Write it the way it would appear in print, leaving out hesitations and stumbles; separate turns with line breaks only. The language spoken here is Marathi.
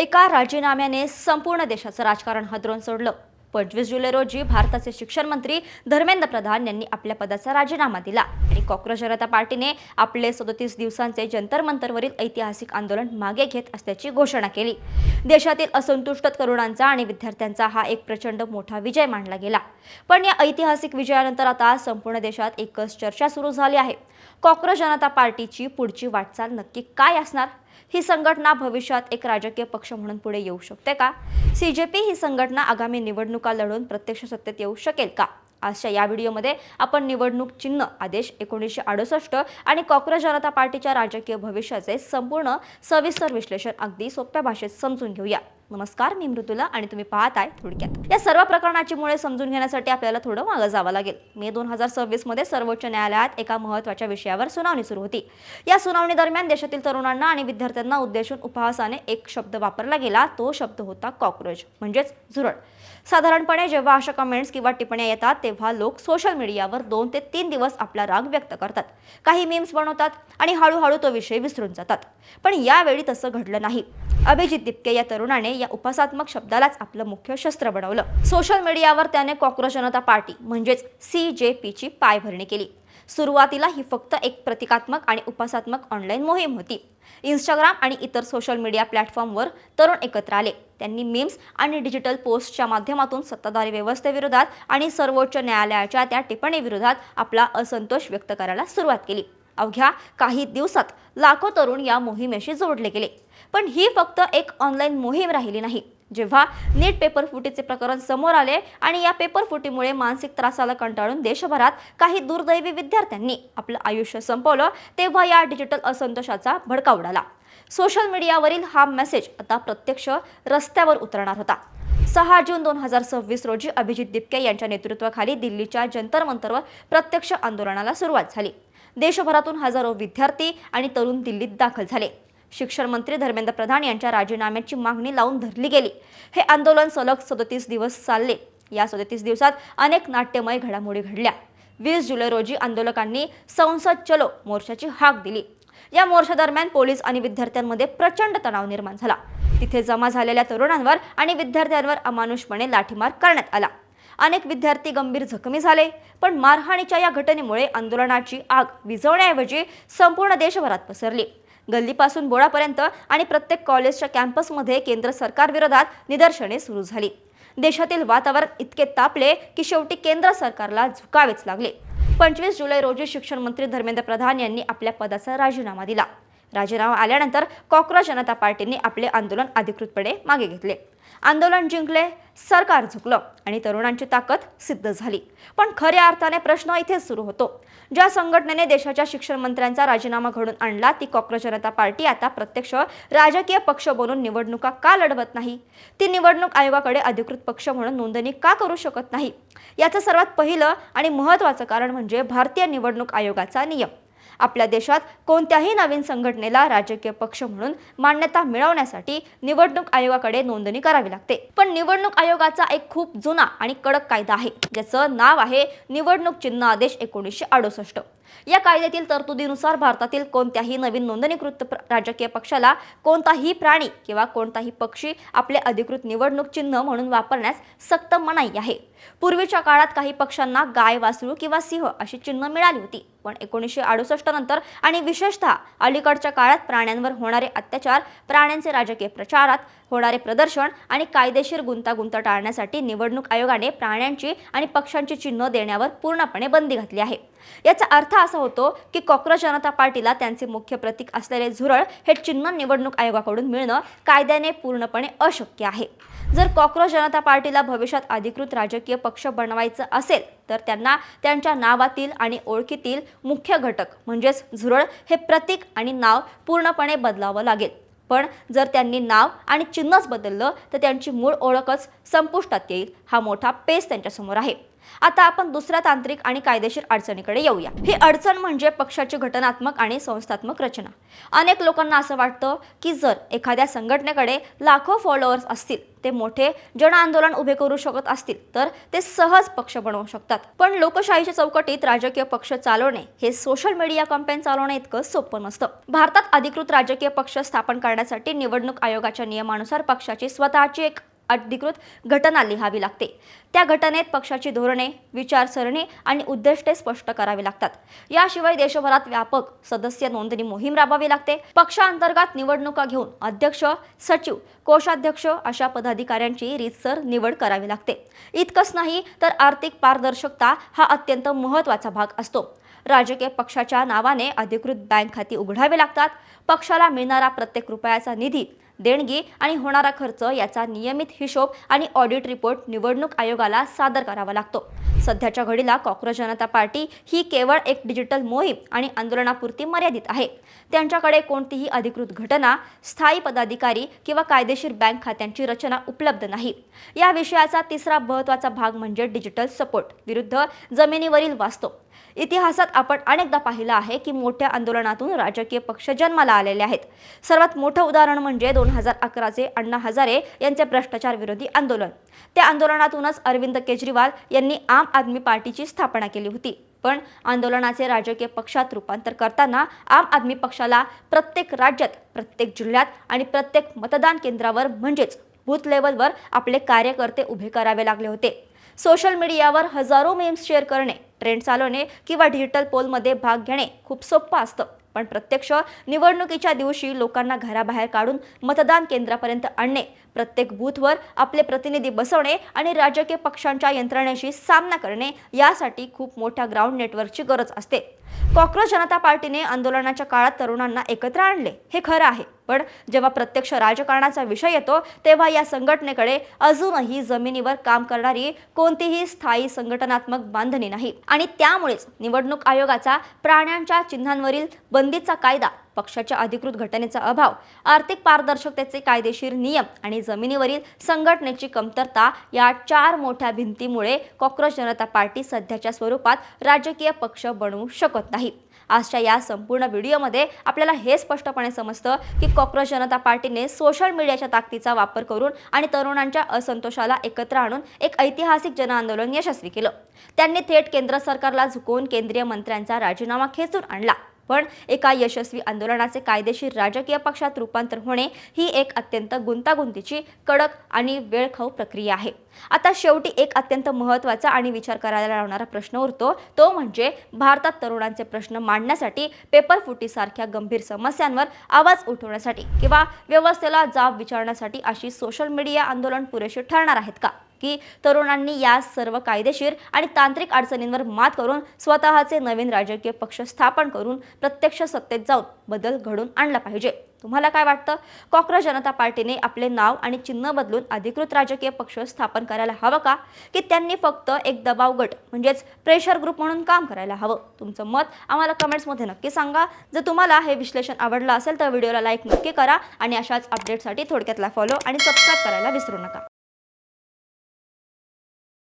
एका राजीनाम्याने संपूर्ण देशाचं राजकारण हादरवून सोडलं। 25 जुलै रोजी भारताचे शिक्षण मंत्री धर्मेंद्र प्रधान यांनी आपल्या पदाचा राजीनामा दिला आणि कॉंग्रेस जनता पार्टीने आपले 37 दिवसांचे जंतर मंतरवरील ऐतिहासिक आंदोलन मागे घेत असल्याची घोषणा केली। देशातील असंतुष्ट तरुणांचा आणि विद्यार्थ्यांचा हा एक प्रचंड मोठा विजय मानला गेला। पण या ऐतिहासिक विजयानंतर आता संपूर्ण देशात एकच चर्चा सुरू झाली आहे। कॉंग्रेस जनता पार्टीची पुढची वाटचाल नक्की काय असणार? ही संघटना भविष्यात एक राजकीय पक्ष म्हणून पुढे येऊ शकते का? सीजेपी ही संघटना आगामी निवडणुका लढवून प्रत्यक्ष सत्तेत येऊ शकेल का? आजच्या या व्हिडिओमध्ये आपण निवडणूक चिन्ह आदेश 1968 आणि कॉंग्रेस जनता पार्टीच्या राजकीय भविष्याचे संपूर्ण सविस्तर विश्लेषण अगदी सोप्या भाषेत समजून घेऊया। नमस्कार, मी मृदुला आणि तुम्ही पाहताय थोडक्यात। या सर्व प्रकरणाची मुळे समजून घेण्यासाठी आपल्याला थोडं मागे जावं लागेल। मे 2026 मध्ये सर्वोच्च न्यायालयात एका महत्त्वाच्या विषयावर सुनावणी सुरू होती। या सुनावणी दरम्यान देशातील तरुणांना आणि विद्यार्थ्यांना उद्देशून उपहासाने एक शब्द वापरला गेला। तो शब्द होता कॉकरोच, म्हणजेच झुरळ। साधारणपणे जेव्हा अशा कमेंट्स किंवा टिप्पण्या येतात तेव्हा लोक सोशल मीडियावर 2 ते 3 दिवस आपला राग व्यक्त करतात, काही मीम्स बनवतात आणि हळूहळू तो विषय विसरून जातात। पण यावेळी तसं घडलं नाही। अभिजित दिपके या तरुणाने या उपहासात्मक शब्दालाच आपलं मुख्य शस्त्र बनवलं। सोशल मीडियावर त्याने कॉंग्रेस जनता पार्टी म्हणजेच सीजेपीची पायभरणी केली। सुरुवातीला ही फक्त एक प्रतिकात्मक आणि उपहासात्मक ऑनलाईन मोहीम होती। इंस्टाग्राम आणि इतर सोशल मीडिया प्लॅटफॉर्मवर तरुण एकत्र आले। त्यांनी मीम्स आणि डिजिटल पोस्टच्या माध्यमातून सत्ताधारी व्यवस्थेविरोधात आणि सर्वोच्च न्यायालयाच्या त्या टिप्पणीविरोधात आपला असंतोष व्यक्त करायला सुरुवात केली। अवघ्या काही दिवसात लाखो तरुण या मोहिमेशी जोडले गेले। पण ही फक्त एक ऑनलाईन मोहीम राहिली नाही। जेव्हा नीट पेपर फुटीचे प्रकरण समोर आले आणि या पेपर फुटीमुळे मानसिक त्रासाला कंटाळून देशभरात काही दुर्दैवी विद्यार्थ्यांनी आपलं आयुष्य संपवलं, तेव्हा या डिजिटल असंतोषाचा भडका उडाला। सोशल मीडियावरील हा मेसेज आता प्रत्यक्ष रस्त्यावर उतरणार होता। 6 जून 2026 रोजी अभिजित दिपके यांच्या नेतृत्वाखाली दिल्लीच्या जंतर मंतरवर प्रत्यक्ष आंदोलनाला सुरुवात झाली। देशभरातून हजारो विद्यार्थी आणि तरुण दिल्लीत दाखल झाले। शिक्षण मंत्री धर्मेंद्र प्रधान यांच्या राजीनाम्याची मागणी लावून धरली गेली। हे आंदोलन सलग 37 दिवस चालले। या 37 दिवसात अनेक नाट्यमय घडामोडी घडल्या। 20 जुलै रोजी आंदोलकांनी संसद चलो मोर्चाची हाक दिली। या मोर्चादरम्यान पोलीस आणि विद्यार्थ्यांमध्ये प्रचंड तणाव निर्माण झाला। तिथे जमा झालेल्या तरुणांवर आणि विद्यार्थ्यांवर अमानुषपणे लाठीमार करण्यात आला। अनेक विद्यार्थी गंभीर जखमी झाले। पण मारहाणीच्या या घटनेमुळे आंदोलनाची आग विझवण्याऐवजी संपूर्ण देशभरात पसरली। गल्लीपासून बोळापर्यंत आणि प्रत्येक कॉलेजच्या कॅम्पसमध्ये केंद्र सरकारविरोधात निदर्शने सुरू झाली। देशातील वातावरण इतके तापले की शेवटी केंद्र सरकारला झुकावेच लागले। 25 जुलै रोजी शिक्षण मंत्री धर्मेंद्र प्रधान यांनी आपल्या पदाचा राजीनामा दिला। राजीनामा आल्यानंतर कॉंग्रेस जनता पार्टीने आपले आंदोलन अधिकृतपणे मागे घेतले। आंदोलन जिंकले, सरकार झुकलं आणि तरुणांची ताकद सिद्ध झाली। पण खऱ्या अर्थाने प्रश्न इथेच सुरू होतो। ज्या संघटनेने देशाच्या शिक्षण मंत्र्यांचा राजीनामा घडून आणला ती कॉंग्रेस जनता पार्टी आता प्रत्यक्ष राजकीय पक्ष बनून निवडणुका का लढवत नाही? ती निवडणूक आयोगाकडे अधिकृत पक्ष म्हणून नोंदणी का करू शकत नाही? याचं सर्वात पहिलं आणि महत्त्वाचं कारण म्हणजे भारतीय निवडणूक आयोगाचा नियम। आपल्या देशात कोणत्याही नवीन संघटनेला राजकीय पक्ष म्हणून मान्यता मिळवण्यासाठी निवडणूक आयोगाकडे नोंदणी करावी लागते। पण निवडणूक आयोगाचा एक खूप जुना आणि कडक कायदा आहे, ज्याचं नाव आहे निवडणूक चिन्ह आदेश 1968। या कायद्यातील तरतुदीनुसार भारतातील कोणत्याही नवीन नोंदणीकृत राजकीय पक्षाला कोणताही प्राणी किंवा कोणताही पक्षी आपले अधिकृत निवडणूक चिन्ह म्हणून वापरण्यास सक्त मनाई आहे। पूर्वीच्या काळात काही पक्षांना गाय, वासरू किंवा सिंह अशी चिन्ह मिळाली होती। पण 1968 नंतर आणि विशेषतः अलीकडच्या काळात प्राण्यांवर होणारे अत्याचार, प्राण्यांचे राजकीय प्रचारात होणारे प्रदर्शन आणि कायदेशीर गुंतागुंत टाळण्यासाठी निवडणूक आयोगाने प्राण्यांची आणि पक्षांची चिन्ह देण्यावर पूर्णपणे बंदी घातली आहे। याचा अर्थ असा होतो की कॉंग्रेस जनता पार्टीला त्यांचे मुख्य प्रतीक असलेले झुरळ हे चिन्ह निवडणूक आयोगाकडून मिळणं कायद्याने पूर्णपणे अशक्य आहे। जर कॉंग्रेस जनता पार्टीला भविष्यात अधिकृत राजकीय पक्ष बनवायचं असेल तर त्यांना त्यांच्या नावातील आणि ओळखीतील मुख्य घटक म्हणजेच झुरळ हे प्रतीक आणि नाव पूर्णपणे बदलावं लागेल। पण जर त्यांनी नाव आणि चिन्हच बदललं तर त्यांची मूळ ओळखच संपुष्टात येईल। हा मोठा पेच त्यांच्यासमोर आहे। आता आपण दुसऱ्या तांत्रिक आणि कायदेशीर अडचणीकडे येऊया। ही अडचण म्हणजे पक्षाची घटनात्मक आणि संस्थात्मक रचना। अनेक लोकांना असं वाटतं की जर एखाद्या संघटनेकडे लाखो फॉलोअर्स असतील, ते मोठे जन आंदोलन उभे करू शकत असतील, तर ते सहज पक्ष बनवू शकतात। पण लोकशाहीच्या चौकटीत राजकीय पक्ष चालवणे हे सोशल मीडिया कॅम्पेन चालवणे इतकं सोपं नसतं। भारतात अधिकृत राजकीय पक्ष स्थापन करण्यासाठी निवडणूक आयोगाच्या नियमानुसार पक्षाची स्वतःची एक अधिकृत घटना लिहावी लागते। त्या घटनेत पक्षाची धोरणे, विचारसरणी आणि उद्दिष्टे स्पष्ट करावी लागतात। याशिवाय देशभरात व्यापक सदस्य नोंदणी मोहीम राबवावी लागते। पक्षांतर्गत निवडणुका घेऊन अध्यक्ष, सचिव, कोषाध्यक्ष अशा पदाधिकाऱ्यांची रीतसर निवड करावी लागते। इतकंच नाही तर आर्थिक पारदर्शकता हा अत्यंत महत्त्वाचा भाग असतो। राजकीय पक्षाच्या नावाने अधिकृत बँक खाती उघडावी लागतात। पक्षाला मिळणारा प्रत्येक रुपयाचा निधी, देणगी आणि होणारा खर्च याचा नियमित हिशोब आणि ऑडिट रिपोर्ट निवडणूक आयोगाला सादर करावा लागतो। सध्याच्या घडीला कॉक्रोच जनता पार्टी ही केवळ एक डिजिटल मोहीम आणि आंदोलनापुरती मर्यादित आहे। त्यांच्याकडे कोणतीही अधिकृत घटना, स्थायी पदाधिकारी किंवा कायदेशीर बँक खात्यांची रचना उपलब्ध नाही। या विषयाचा तिसरा महत्त्वाचा भाग म्हणजे डिजिटल सपोर्ट विरुद्ध जमिनीवरील वास्तव। इतिहासात आपण अनेकदा पाहिलं आहे की मोठ्या आंदोलनातून राजकीय पक्ष जन्माला आलेले आहेत। सर्वात मोठं उदाहरण म्हणजे 2011चे अण्णा हजारे यांचे भ्रष्टाचार विरोधी आंदोलन। त्या आंदोलनातूनच अरविंद केजरीवाल यांनी आम आदमी पार्टीची स्थापना केली होती। पण आंदोलनाचे राजकीय पक्षात रूपांतर करताना आम आदमी पक्षाला प्रत्येक राज्यात, प्रत्येक जिल्ह्यात आणि प्रत्येक मतदान केंद्रावर म्हणजेच बूथ लेवलवर आपले कार्यकर्ते उभे करावे लागले होते। सोशल मीडियावर हजारो मीम्स शेअर करणे, ट्रेंड चालवणे किंवा डिजिटल पोलमध्ये भाग घेणे खूप सोपं असतं, पण प्रत्यक्ष निवडणुकीच्या दिवशी लोकांना घराबाहेर काढून मतदान केंद्रापर्यंत आणणे, प्रत्येक बूथवर आपले प्रतिनिधी बसवणे आणि राजकीय पक्षांच्या यंत्रणेशी सामना करणे यासाठी खूप मोठ्या ग्राउंड नेटवर्कची गरज असते। कॉक्रोच जनता पार्टीने आंदोलनाच्या काळात तरुणांना एकत्र आणले, हे खरं आहे, पण जेव्हा प्रत्यक्ष राजकारणाचा विषय येतो तेव्हा या संघटनेकडे अजूनही जमिनीवर काम करणारी कोणतीही स्थायी संघटनात्मक बांधणी नाही। आणि त्यामुळेच निवडणूक आयोगाचा प्राण्यांच्या चिन्हांवरील बंदीचा कायदा, पक्षाच्या अधिकृत घटनेचा अभाव, आर्थिक पारदर्शकतेचे कायदेशीर नियम आणि जमिनीवरील संघटनेची कमतरता या 4 मोठ्या भिंतीमुळे कॉक्रोच जनता पार्टी सध्याच्या स्वरूपात राजकीय पक्ष बनवू शकत नाही। आजच्या या संपूर्ण व्हिडिओमध्ये आपल्याला हे स्पष्टपणे समजतं की कॉक्रोच जनता पार्टीने सोशल मीडियाच्या ताकदीचा वापर करून आणि तरुणांच्या असंतोषाला एकत्र आणून एक ऐतिहासिक जनआंदोलन यशस्वी केलं। त्यांनी थेट केंद्र सरकारला झुकवून केंद्रीय मंत्र्यांचा राजीनामा खेचून आणला। पण एका यशस्वी आंदोलनाचे कायदेशीर राजकीय पक्षात रूपांतर होणे ही एक अत्यंत गुंतागुंतीची, कडक आणि वेळखाऊ प्रक्रिया आहे। आता शेवटी एक अत्यंत महत्त्वाचा आणि विचार करायला लावणारा प्रश्न उरतो, तो म्हणजे भारतात तरुणांचे प्रश्न मांडण्यासाठी, पेपर फुटीसारख्या गंभीर समस्यांवर आवाज उठवण्यासाठी किंवा व्यवस्थेला जाब विचारण्यासाठी अशी सोशल मीडिया आंदोलन पुरेशी ठरणार आहेत का? की तरुणांनी या सर्व कायदेशीर आणि तांत्रिक अडचणींवर मात करून स्वतःचे नवीन राजकीय पक्ष स्थापन करून प्रत्यक्ष सत्तेत जाऊन बदल घडवून आणला पाहिजे? तुम्हाला काय वाटतं? कॉक्रोच जनता पार्टीने आपले नाव आणि चिन्ह बदलून अधिकृत राजकीय पक्ष स्थापन करायला हवं का, की त्यांनी फक्त एक दबाव गट म्हणजेच प्रेशर ग्रुप म्हणून काम करायला हवं? तुमचं मत आम्हाला कमेंट्समध्ये नक्की सांगा। जर तुम्हाला हे विश्लेषण आवडलं असेल तर व्हिडिओला लाईक नक्की करा आणि अशाच अपडेटसाठी थोडक्यातला फॉलो आणि सबस्क्राईब करायला विसरू नका।